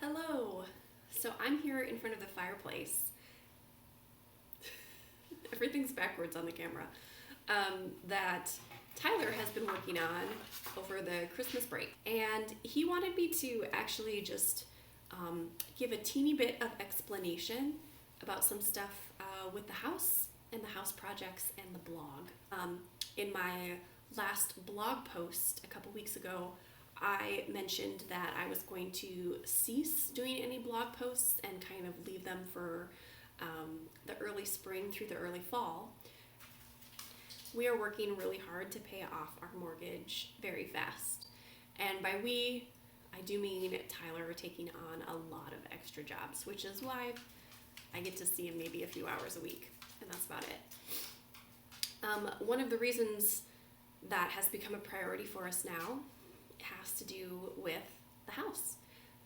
Hello. So I'm here in front of the fireplace. Everything's backwards on the camera. That Tyler has been working on over the Christmas break. And he wanted me to actually just give a teeny bit of explanation about some stuff with the house and the house projects and the blog. In my last blog post a couple weeks ago, I mentioned that I was going to cease doing any blog posts and kind of leave them for the early spring through the early fall. We are working really hard to pay off our mortgage very fast. And by we, I do mean Tyler taking on a lot of extra jobs, which is why I get to see him maybe a few hours a week, and that's about it. One of the reasons that has become a priority for us now has to do with the house.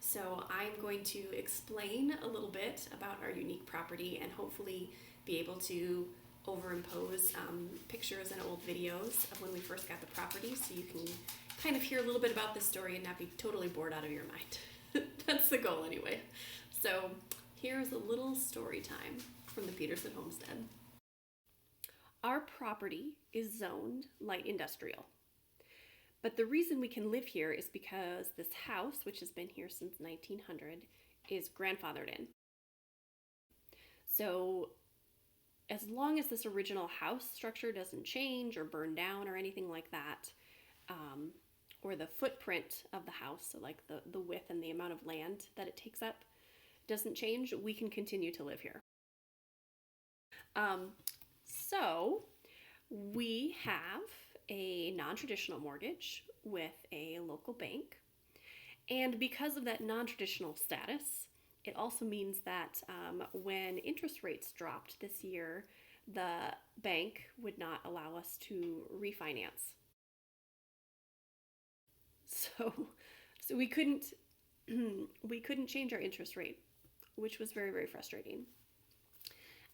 So I'm going to explain a little bit about our unique property and hopefully be able to overimpose pictures and old videos of when we first got the property, so you can kind of hear a little bit about this story and not be totally bored out of your mind. That's the goal anyway. So Here's a little story time from the Pedersen Homestead. Our property is zoned light industrial. But the reason we can live here is because this house, which has been here since 1900, is grandfathered in. So as long as this original house structure doesn't change or burn down or anything like that, or the footprint of the house, so like the width and the amount of land that it takes up, doesn't change, we can continue to live here. So we have a non-traditional mortgage with a local bank. And because of that non-traditional status, it also means that when interest rates dropped this year, the bank would not allow us to refinance. So we couldn't change our interest rate, which was very, very frustrating.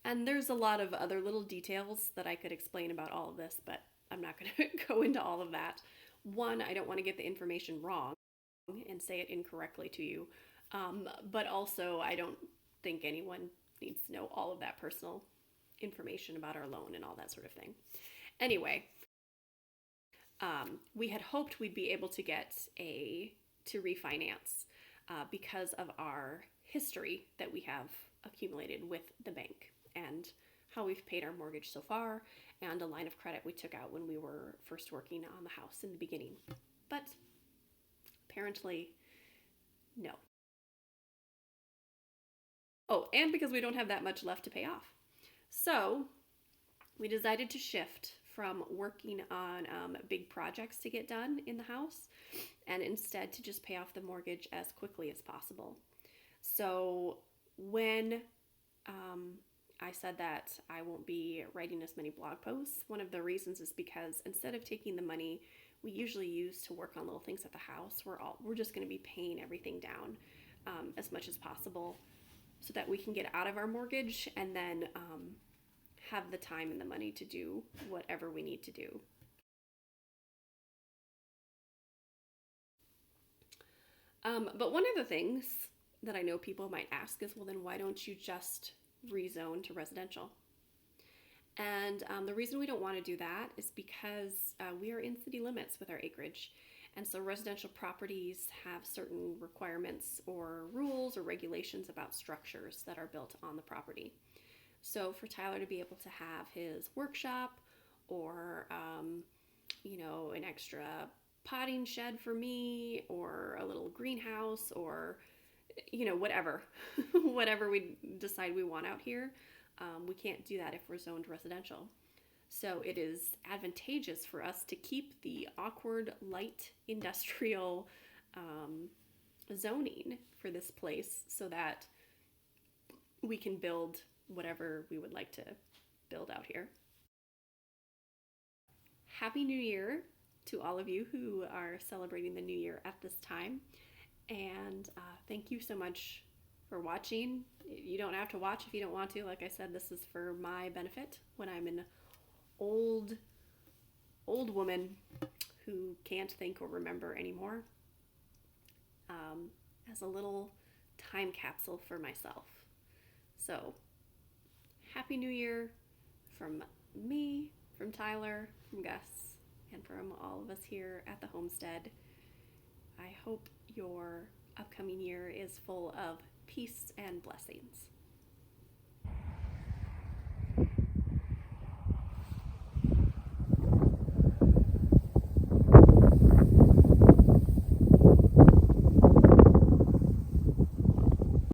And there's a lot of other little details that I could explain about all of this, but I'm not going to go into all of that. One, I don't want to get the information wrong and say it incorrectly to you. But also, I don't think anyone needs to know all of that personal information about our loan and all that sort of thing. Anyway, we had hoped we'd be able to get to refinance because of our history that we have accumulated with the bank and how we've paid our mortgage so far, and a line of credit we took out when we were first working on the house in the beginning. But apparently, no. Oh, and because we don't have that much left to pay off. So we decided to shift from working on big projects to get done in the house, and instead to just pay off the mortgage as quickly as possible. So when I said that I won't be writing as many blog posts, one of the reasons is because instead of taking the money we usually use to work on little things at the house, we're just going to be paying everything down as much as possible so that we can get out of our mortgage and then have the time and the money to do whatever we need to do. But one of the things that I know people might ask is, well, then why don't you just rezone to residential? And the reason we don't want to do that is because we are in city limits with our acreage. And so residential properties have certain requirements or rules or regulations about structures that are built on the property. So for Tyler to be able to have his workshop or, an extra potting shed for me or a little greenhouse or, whatever, whatever we decide we want out here, we can't do that if we're zoned residential. So it is advantageous for us to keep the awkward light industrial zoning for this place so that we can build whatever we would like to build out here. Happy New Year to all of you who are celebrating the new year at this time. And thank you so much for watching. You don't have to watch if you don't want to. Like I said, this is for my benefit when I'm an old woman who can't think or remember anymore, as a little time capsule for myself. So Happy New Year from me, from Tyler, from Gus, and from all of us here at the homestead. I hope your upcoming year is full of peace and blessings.